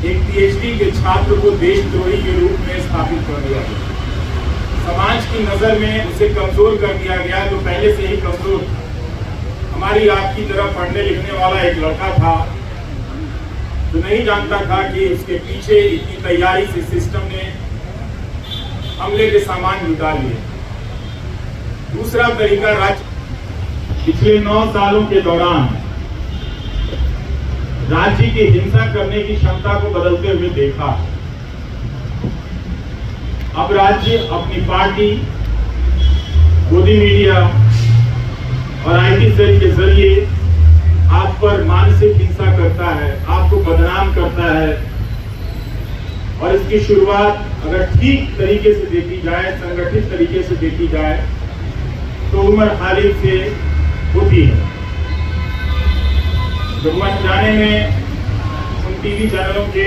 एक पीएचडी के छात्र को देशद्रोही के रूप में स्थापित कर दिया गया। समाज की नजर में उसे कमजोर कर दिया गया। तो पहले से ही कमजोर हमारी आपकी तरह पढ़ने लिखने वाला एक लड़का था, जो नहीं जानता था कि उसके पीछे इतनी तैयारी से सिस्टम ने हमले के सामान जुटा लिए। दूसरा तरीका, राज्य पिछले 9 सालों के दौरान राज्य की हिंसा करने की क्षमता को बदलते हुए देखा। अब राज्य अपनी पार्टी, गोदी मीडिया और आईटी सेल के जरिए आप पर मानसिक हिंसा करता है, आपको बदनाम करता है। और इसकी शुरुआत अगर ठीक तरीके से देखी जाए, संगठित तरीके से देखी जाए, तो उमर खालिद से होती है। जब मैं जाने में उन टीवी चैनलों के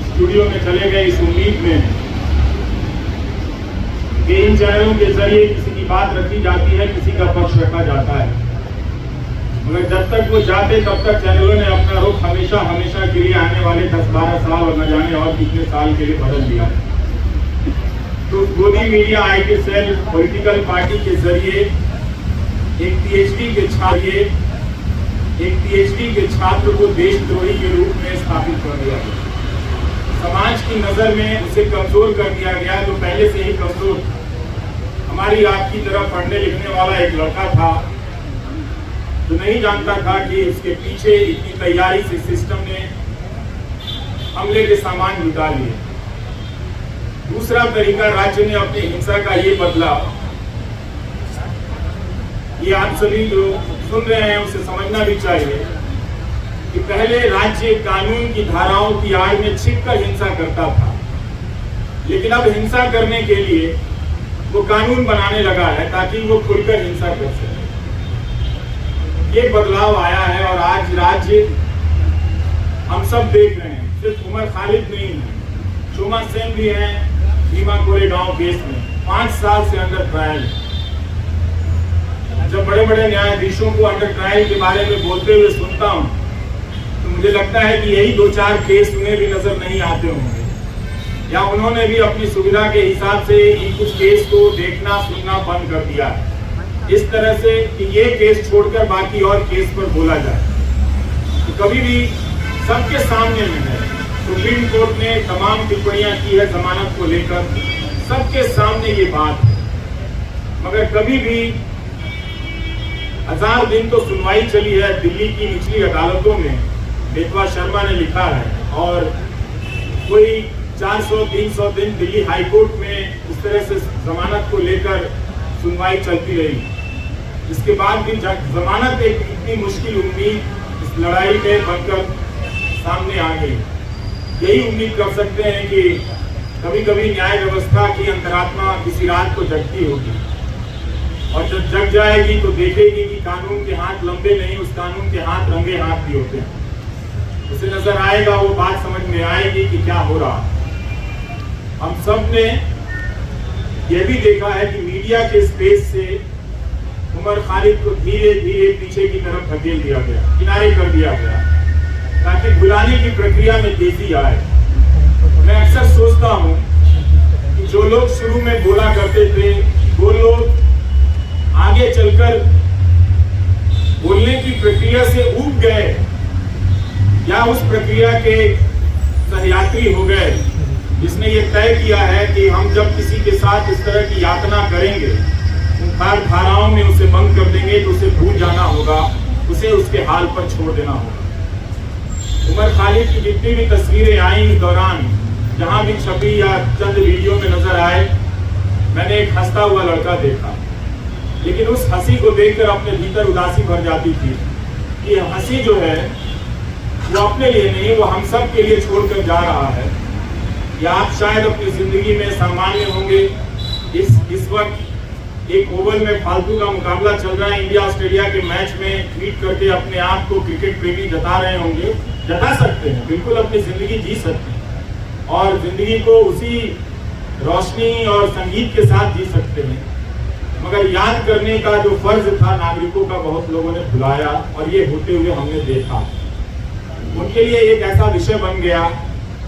स्टूडियो में चले गए इस उम्मीद में कि इन चैनलों के जरिए किसी की बात रखी जाती है, किसी का पक्ष रखा जाता है, मगर जब तक वो जाते तब तक चैनलों ने अपना रुख हमेशा हमेशा के लिए आने वाले 10-12 साल और न जाने और कितने साल के लिए बदल दिया। तो गोदी media, IT cell, political party के जरिए एक पीएचडी के छात्र को देशद्रोही के रूप में स्थापित कर दिया गया। समाज की नजर में उसे कमजोर कर दिया गया। तो पहले से ही कमजोर हमारी आपकी तरह पढ़ने लिखने वाला एक लड़का था, जो नहीं जानता था कि उसके पीछे इतनी तैयारी से सिस्टम ने हमले के सामान जुटा लिए। दूसरा तरीका, राज्य ने अपनी हिंसा का ये बदला। ये आप सभी जो सुन रहे हैं उसे समझना भी चाहिए कि पहले राज्य कानून की धाराओं की आड़ में छिपकर हिंसा करता था, लेकिन अब हिंसा करने के लिए वो कानून बनाने लगा है ताकि वो खुलकर हिंसा कर सके। ये बदलाव आया है और आज राज्य हम सब देख रहे हैं। सिर्फ उमर खालिद नहीं है, शोमा सेन भी है भीमा कोरेगांव केस में 5 साल से अंडर ट्रायल। जब बड़े बड़े न्यायाधीशों को अंडर ट्रायल के बारे में बोलते हुए सुनता हूं तो मुझे लगता है कि यही 2-4 केस उन्हें भी नजर नहीं आते होंगे, या उन्होंने भी अपनी सुविधा के हिसाब से इन कुछ केस को देखना सुनना बंद कर दिया है, इस तरह से कि ये केस छोड़कर बाकी और केस पर बोला जाए। तो कभी भी सबके सामने में है, सुप्रीम कोर्ट ने तमाम टिप्पणियां की है जमानत को लेकर, सबके सामने ये बात है, मगर कभी भी 1000 दिन तो सुनवाई चली है दिल्ली की निचली अदालतों में, बेतवा शर्मा ने लिखा है, और कोई 400-300 दिन दिल्ली हाईकोर्ट में इस तरह से जमानत को लेकर सुनवाई चलती रही। इसके बाद भी जमानत एक इतनी मुश्किल उम्मीद इस लड़ाई में बनकर सामने आ गई। यही उम्मीद कर सकते हैं कि कभी कभी न्याय व्यवस्था की अंतरात्मा किसी रात को जगती होगी, और जब जग जाएगी तो देखेगी कि कानून के हाथ लंबे नहीं, उस कानून के हाथ रंगे हाथ भी होते हैं। उसे नजर आएगा, वो बात समझ में आएगी कि क्या हो रहा। हम सब ने यह भी देखा है कि मीडिया के स्पेस से उमर खालिद को धीरे धीरे पीछे की तरफ धकेल दिया गया, किनारे कर दिया गया, ताकि भुलाने की प्रक्रिया में तेजी आए। मैं अक्सर सोचता हूं कि जो लोग शुरू में बोला करते थे, वो लोग आगे चलकर बोलने की प्रक्रिया से ऊब गए, या उस प्रक्रिया के सहयात्री हो गए, जिसने ये तय किया है कि हम जब किसी के साथ इस तरह की यातना करेंगे, उन धाराओं में उसे बंद कर देंगे, तो उसे भूल जाना होगा, उसे उसके हाल पर छोड़ देना होगा। उमर खालिद की जितनी भी तस्वीरें आई इस दौरान, जहां भी छपी या चंद वीडियो में नजर आए, मैंने एक हंसता हुआ लड़का देखा, लेकिन उस हंसी को देखकर अपने भीतर उदासी भर जाती थी। ये हंसी जो है वो अपने लिए नहीं, वो हम सब के लिए छोड़कर जा रहा है। या आप शायद अपनी जिंदगी में सामान्य होंगे, इस वक्त एक ओवल में फालतू का मुकाबला चल रहा है, इंडिया ऑस्ट्रेलिया के मैच में ट्वीट करके अपने आप को क्रिकेट प्रेमी जता रहे होंगे। जता सकते हैं, बिल्कुल अपनी जिंदगी जी सकते हैं, और जिंदगी को उसी रोशनी और संगीत के साथ जी सकते हैं, मगर याद करने का जो फर्ज था नागरिकों का, बहुत लोगों ने भुलाया, और ये होते हुए हमने देखा। उनके लिए एक ऐसा विषय बन गया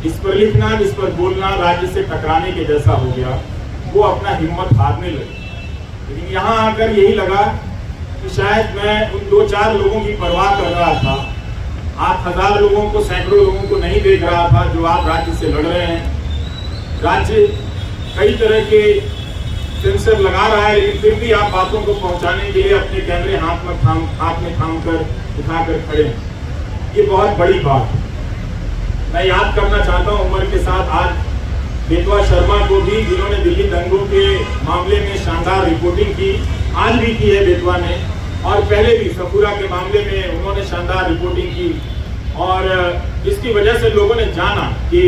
इस पर लिखना, इस पर बोलना राज्य से टकराने के जैसा हो गया। वो अपना हिम्मत हारने लगे। लेकिन यहाँ आकर यही लगा कि शायद मैं उन 2-4 लोगों की परवाह कर रहा था, 8,000 लोगों को, सैकड़ों लोगों को नहीं देख रहा था जो आप राज्य से लड़ रहे हैं। राज्य कई तरह के सेंसर लगा रहा है, लेकिन फिर भी आप बातों को पहुंचाने के लिए अपने कैमरे हाथ में थाम कर उठाकर खड़े हैं। ये बहुत बड़ी बात है। मैं याद करना चाहता हूं उमर के साथ आज बेतवा शर्मा को भी, जिन्होंने दिल्ली दंगों के मामले में शानदार रिपोर्टिंग की, आज भी की है बेतवा ने, और पहले भी सफूरा के मामले में उन्होंने शानदार रिपोर्टिंग की। और इसकी वजह से लोगों ने जाना कि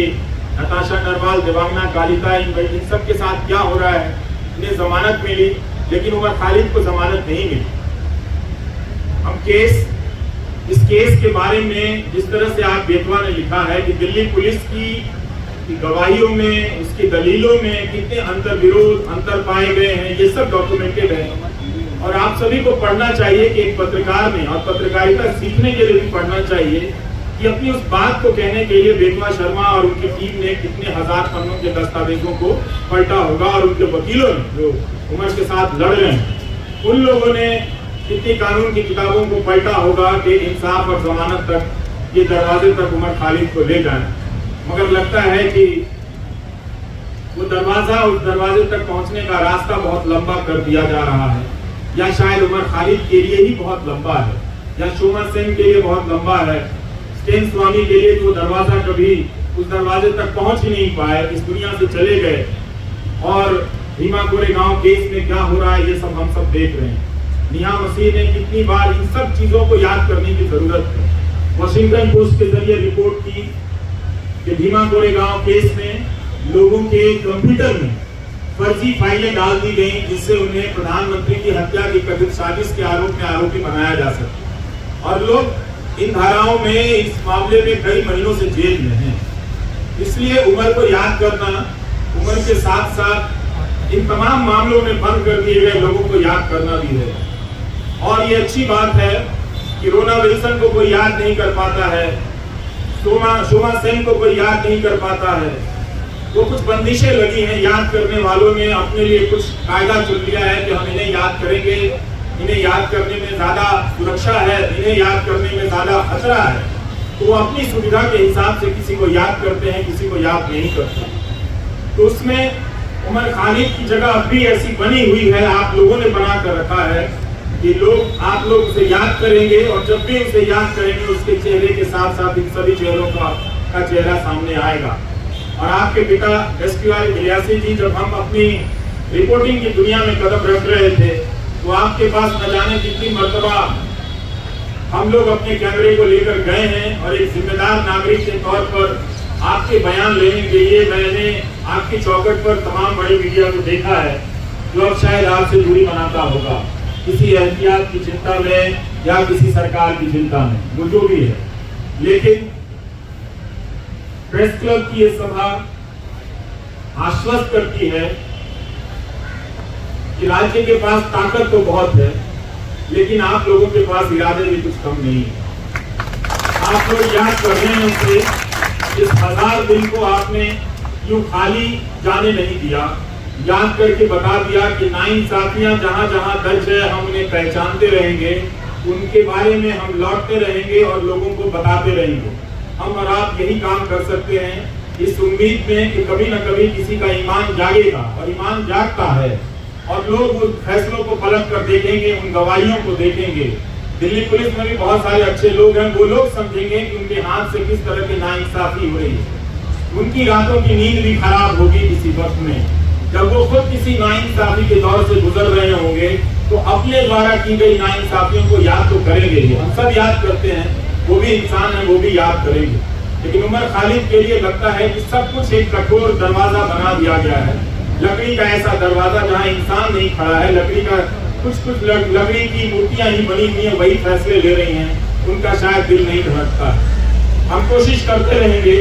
नताशा नरवाल, देवांगना कालिता, इन सब के साथ क्या हो रहा है। इन्हें जमानत मिली, लेकिन उमर खालिद को जमानत नहीं मिली। हम इस केस के बारे में जिस तरह से आप बेतवा ने लिखा है कि दिल्ली पुलिस की गवाहियों में, उसकी दलीलों में कितने अंतर पाए गए हैं, ये सब डॉक्यूमेंटेड है। और आप सभी को पढ़ना चाहिए कि एक पत्रकार में, और पत्रकारिता सीखने के लिए भी पढ़ना चाहिए कि अपनी उस बात को कहने के लिए बेतवा शर्मा और उनकी टीम ने कितने हजार पन्नों के दस्तावेजों को पलटा होगा, और उनके वकीलों ने जो उमर के साथ लड़ रहे हैं उन लोगों ने कितनी कानून की किताबों को पलटा होगा कि इंसाफ और जमानत तक, ये दरवाजे तक उमर खालिद को ले जाए। मगर लगता है कि वो दरवाजा, उस दरवाजे तक पहुंचने का रास्ता बहुत लंबा कर दिया जा रहा है, या शायद उमर खालिद के लिए ही बहुत लंबा है, या शोमा सेन के लिए बहुत लंबा है, स्टेन स्वामी के लिए जो दरवाजा कभी उस दरवाजे तक पहुंच ही नहीं पाए, इस दुनिया से चले गए। और भीमा कोरेगांव केस में क्या हो रहा है, ये सब हम सब देख रहे हैं। निहा मसीह ने कितनी बार इन सब चीजों को याद करने की जरूरत है। वॉशिंगटन पोस्ट के जरिए रिपोर्ट की कि भीमा कोरेगांव केस में लोगों के कंप्यूटर में फर्जी फाइलें डाल दी गई, जिससे उन्हें प्रधानमंत्री की हत्या की कथित साजिश के आरोप में आरोपी बनाया जा सके। और लोग इन धाराओं में, इस मामले में कई महीनों से जेल में हैं। इसलिए उमर को याद करना, उमर के साथ साथ इन तमाम मामलों में बंद कर दिए गए लोगों को याद करना भी है। और ये अच्छी बात है कि रोना विल्सन को कोई याद नहीं कर पाता है, शोमा सेन को कोई याद नहीं कर पाता है। वो कुछ बंदिशें लगी हैं याद करने वालों ने, अपने लिए कुछ कायदा चुन लिया है कि हम इन्हें याद करेंगे, इन्हें याद करने में ज्यादा सुरक्षा है, इन्हें याद करने में ज्यादा खतरा है। तो वो अपनी सुविधा के हिसाब से किसी को याद करते हैं, किसी को याद नहीं करते। तो उसमें उमर खालिद की जगह अब भी ऐसी बनी हुई है, आप लोगों ने बना कर रखा है कि आप लोग उसे याद करेंगे, और जब भी उसे याद करेंगे उसके चेहरे के साथ साथ इन सभी चेहरों का चेहरा सामने आएगा। और आपके पिता SQR इलियासी जी, जब हम अपनी रिपोर्टिंग की दुनिया में कदम रख रहे थे, तो आपके पास न जाने कितनी मर्तबा हम लोग अपने कैमरे को लेकर गए हैं, और एक जिम्मेदार नागरिक के तौर पर आपके बयान लेने के लिए मैंने आपकी चौखट पर तमाम बड़ी मीडिया को देखा है, जो अब शायद आपसे दूरी बनाता होगा, किसी एहतियात की चिंता में या किसी सरकार की चिंता में, वो जो भी है। लेकिन प्रेस क्लब की ये सभा आश्वस्त करती है कि राज्य के पास ताकत तो बहुत है, लेकिन आप लोगों के पास इरादे भी कुछ कम नहीं है। आप लोग याद कर रहे हैं उसे, इस 1000 दिन को आपने यूं खाली जाने नहीं दिया, याद करके बता दिया कि नाइंसाफियां जहां जहां दर्ज है हम उन्हें पहचानते रहेंगे, उनके बारे में हम लौटते रहेंगे और लोगों को बताते रहेंगे। हम और आप यही काम कर सकते हैं इस उम्मीद में कि कभी न कभी किसी का ईमान जागेगा, और ईमान जागता है, और लोग उन फैसलों को पलट कर देखेंगे, उन गवाहियों को देखेंगे। दिल्ली पुलिस में भी बहुत सारे अच्छे लोग हैं, वो लोग समझेंगे कि उनके हाथ से किस तरह की नाइंसाफी हो रही है। उनकी रातों की नींद भी खराब होगी किसी वक्त में, जब वो खुद किसी नाइंसाफी के दौर से गुजर रहे होंगे, तो अपने द्वारा की गई नाइंसाफियों को याद तो करेंगे ही। हम सब याद करते हैं, वो भी इंसान है, वो भी याद करेंगे। लेकिन उमर खालिद के लिए लगता है कि सब कुछ एक कठोर दरवाजा बना दिया गया है, लकड़ी का ऐसा दरवाजा जहाँ इंसान नहीं खड़ा है, लकड़ी का कुछ लकड़ी की मूर्तियां ही बनी हुई हैं, वही फैसले ले रही हैं, उनका शायद दिल नहीं धड़कता। हम कोशिश करते रहेंगे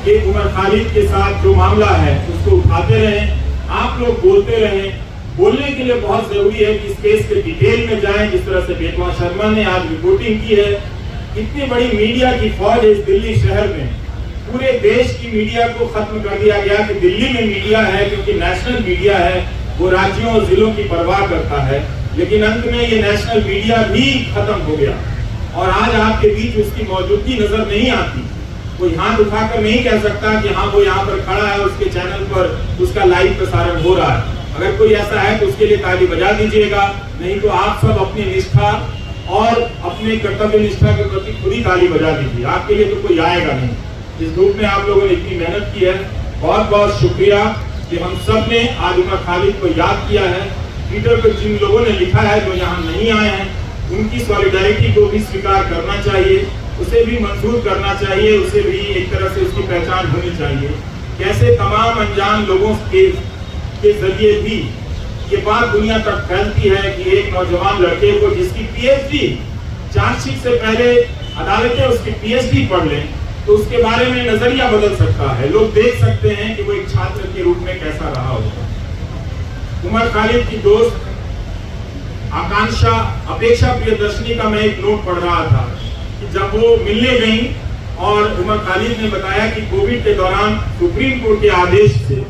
कि उमर खालिद के साथ जो मामला है उसको उठाते रहें, आप लोग बोलते रहें। बोलने के लिए बहुत जरूरी है कि इस केस के डिटेल में जाएं, जिस तरह से बेतवा शर्मा ने आज रिपोर्टिंग की है। इतनी बड़ी मीडिया की फौज है इस दिल्ली शहर में, पूरे देश की मीडिया को खत्म कर दिया गया कि दिल्ली में मीडिया है क्योंकि नेशनल मीडिया है, वो राज्यों और जिलों की परवाह करता है। लेकिन अंत में ये नेशनल मीडिया भी खत्म हो गया और आज आपके बीच उसकी मौजूदगी नजर नहीं आती। कोई हाथ उठाकर नहीं कह सकता कि हाँ वो यहाँ पर खड़ा है, उसके चैनल पर उसका लाइव प्रसारण हो रहा है। अगर कोई ऐसा है तो उसके लिए ताली बजा दीजिएगा, नहीं तो आप सब अपनी निष्ठा और अपने कर्तव्य निष्ठा के प्रति खुद ही ताली बजा दीजिए। आपके लिए तो कोई आएगा नहीं। इस ग्रुप में आप लोगों ने इतनी मेहनत की है, बहुत बहुत शुक्रिया कि हम सब ने आज उमर खालिद को याद किया है। ट्विटर पर जिन लोगों ने लिखा है जो यहाँ नहीं आए हैं, उनकी सॉलिडारिटी को भी स्वीकार करना चाहिए, उसे भी मंजूर करना चाहिए, उसे भी एक तरह से उसकी पहचान होनी चाहिए। कैसे तमाम अनजान लोगों के जरिए भी ये बात दुनिया तक फैलती है कि एक नौजवान लड़के को जिसकी पीएचडी, चार्जशीट से पहले अदालतें उसकी पीएचडी पढ़ लें तो उसके बारे में नजरिया बदल सकता है। लोग देख सकते हैं कि वो एक छात्र के रूप में कैसा रहा होगा। उमर खालिद की दोस्त आकांक्षा अपेक्षा प्रियदर्शनी का मैं एक नोट पढ़ रहा था कि जब वो मिलने गई और उमर खालिद ने बताया कि कोविड के दौरान सुप्रीम कोर्ट के आदेश से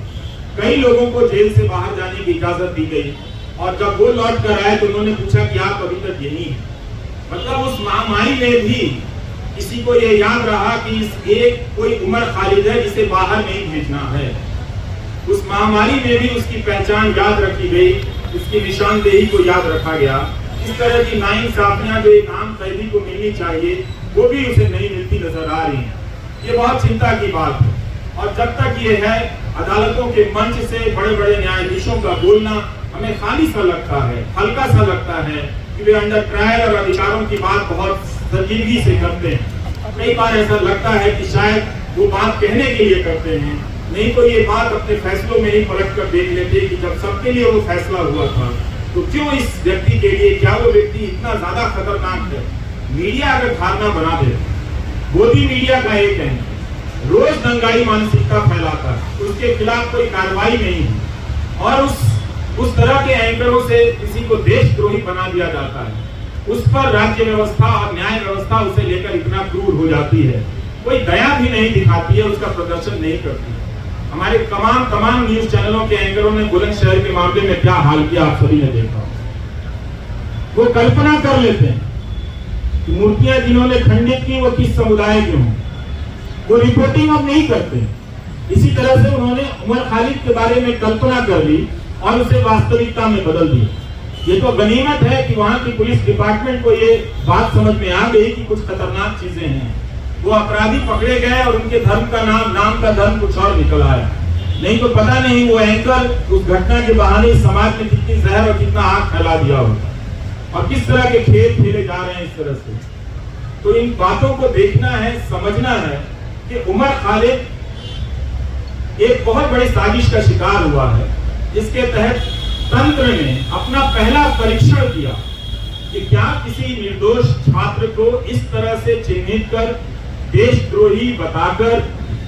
कई लोगों को जेल से बाहर जाने की इजाजत दी गई और जब वो लौट कर आए तो उन्होंने पूछा कि आप अभी तक यही हैं। मतलब उस महामारी में भी किसी को ये याद रहा कि इस एक कोई उमर खालिद है जिसे बाहर नहीं भेजना है। उस महामारी में भी उसकी पहचान याद रखी गई, उसकी निशानदेही को याद रखा गया। इस तरह की नाइंसाफियां जो एक आम कैदी को मिलनी चाहिए वो भी उसे नहीं मिलती नजर आ रही है। ये बहुत चिंता की बात है और जब तक ये है अदालतों के मंच से बड़े बड़े न्यायाधीशों का बोलना हमें खाली सा लगता है, हल्का सा लगता है कि वे अंडर ट्रायल और अधिकारों की बात बहुत संजीदगी से करते हैं। कई बार ऐसा लगता है कि शायद वो बात कहने के लिए करते हैं, नहीं तो ये बात अपने फैसलों में ही पलट कर देख लेते कि जब सबके लिए वो फैसला हुआ था तो क्यों इस व्यक्ति के लिए, क्या वो व्यक्ति इतना ज्यादा खतरनाक है। मीडिया अगर धारणा बना दे, मोदी मीडिया का एक है, रोज दंगाई मानसिकता फैलाता है, उसके खिलाफ कोई कार्रवाई नहीं है और उस तरह के एंकरों से किसी को देशद्रोही बना दिया जाता है, उस पर राज्य व्यवस्था और न्याय व्यवस्था उसे लेकर इतना क्रूर हो जाती है, कोई दया भी नहीं दिखाती है, उसका प्रदर्शन नहीं करती है। हमारे तमाम न्यूज चैनलों के एंकरों ने बुलंदशहर के मामले में क्या हाल किया आप सभी ने देखा। वो कल्पना कर लेते हैं कि मूर्तियां जिन्होंने खंडित की वो किस समुदाय के हों, वो रिपोर्टिंग अब नहीं करते। इसी तरह से उन्होंने उमर खालिद के बारे में कल्पना कर ली और उसे वास्तविकता में बदल दिया। ये तो गनीमत है कि वहां की पुलिस डिपार्टमेंट को ये बात समझ में आ गई कि कुछ खतरनाक चीजें हैं। वो अपराधी पकड़े गए और उनके धर्म का नाम का धर्म कुछ और निकल आया। नहीं तो पता नहीं वो एंकर उस घटना के बहाने समाज में कितनी जहर और कितना आग फैला दिया होगा और किस तरह के खेल खेले जा रहे हैं इस तरह से। तो इन बातों को देखना है, समझना है कि उमर खालिद एक बहुत बड़ी साजिश का शिकार हुआ है, जिसके तहत तंत्र ने अपना पहला परीक्षण किया कि क्या किसी निर्दोष छात्र को इस तरह से चिन्हित कर, देशद्रोही बताकर,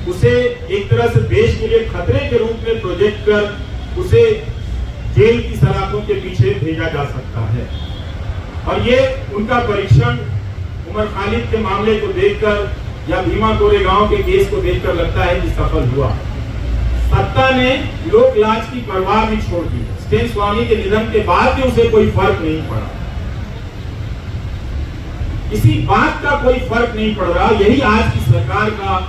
उसे एक तरह से देश के लिए खतरे के रूप में प्रोजेक्ट कर उसे जेल की सलाखों के पीछे भेजा जा सकता है। और ये उनका परीक्षण उमर खालिद के मामले को देखकर या भीमा कोरेगांव के केस को देखकर लगता है कि सफल हुआ। सत्ता ने लोक लाज की परवाह भी छोड़ दी। स्टेन स्वामी के निधन के बाद भी उसे कोई फर्क नहीं पड़ा, किसी बात का कोई फर्क नहीं पड़ रहा। यही आज की सरकार का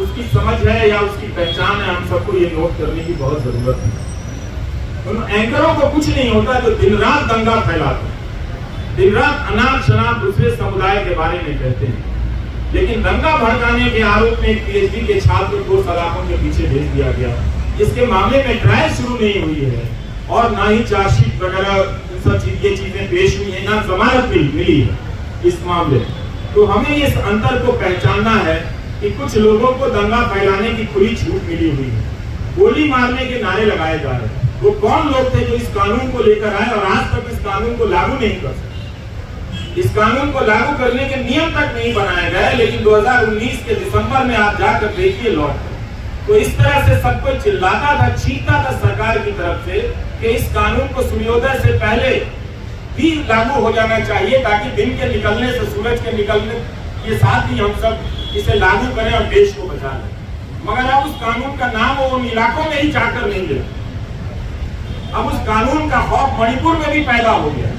उसकी समझ है या उसकी पहचान है। हम सबको ये नोट करने की बहुत जरूरत है। उन एंकरों को कुछ नहीं होता जो दिन रात दंगा फैलाते, दिन रात अनाप शनाप दूसरे समुदाय के बारे में कहते हैं, लेकिन दंगा भड़काने के आरोप में एक पीएचडी के छात्र को सलाखों के पीछे भेज दिया गया, जिसके मामले में ट्रायल शुरू नहीं हुई है और ना ही चार्जशीट वगैरह सब ये चीजें पेश हुई है, ना जमानत मिली है इस मामले। तो हमें इस अंतर को पहचानना है कि कुछ लोगों को दंगा फैलाने की खुली छूट मिली हुई है, गोली मारने के नारे लगाए जा रहे हैं। वो कौन लोग थे जो इस कानून को लेकर आए और आज तक इस कानून को लागू नहीं कर सके। इस कानून को लागू करने के नियम तक नहीं बनाए गए, लेकिन 2019 के दिसंबर में आप जाकर देखिए लौट तो इस तरह से सब कोई चिल्लाता था, चीखता था सरकार की तरफ से कि इस कानून को सूर्योदय से पहले भी लागू हो जाना चाहिए, ताकि दिन के निकलने से, सूरज के निकलने के साथ ही हम सब इसे लागू करें और देश को बचा लें। मगर अब उस कानून का नाम वो उन इलाकों में ही जाकर नहीं लेते। अब उस कानून का खौफ मणिपुर में भी पैदा हो गया।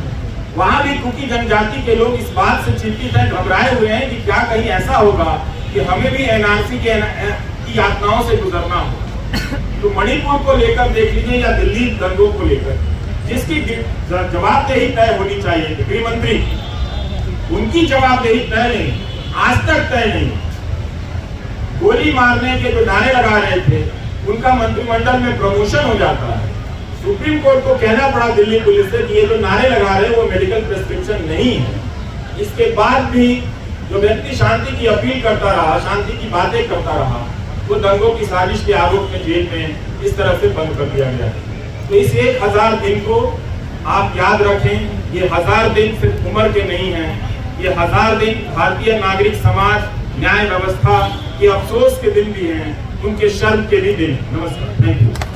वहां भी कुकी जनजाति के लोग इस बात से चिंतित हैं, घबराए हुए हैं कि क्या कहीं ऐसा होगा कि हमें भी एनआरसी की यातनाओं से गुजरना हो। तो मणिपुर को लेकर देख लीजिए या दिल्ली दंगों को लेकर जिसकी जवाबदेही तय होनी चाहिए थी, गृह मंत्री, उनकी जवाबदेही तय नहीं, आज तक तय नहीं। गोली मारने के जो नारे लगा रहे थे उनका मंत्रिमंडल में प्रमोशन हो जाता है। सुप्रीम कोर्ट को कहना पड़ा दिल्ली पुलिस से कि ये जो नारे लगा रहे हैं वो मेडिकल प्रिस्क्रिप्शन नहीं है। इसके बाद भी जो व्यक्ति शांति की अपील करता रहा, शांति की बातें करता रहा, वो दंगों की साजिश के आरोप में जेल में इस तरह से बंद कर दिया गया। तो इस 1000 दिन को आप याद रखें। ये 1000 दिन सिर्फ उम्र के नहीं हैं, ये 1000 दिन भारतीय नागरिक समाज, न्याय व्यवस्था के अफसोस के दिन भी हैं, उनके शर्म के भी दिन। नमस्कार, थैंक यू।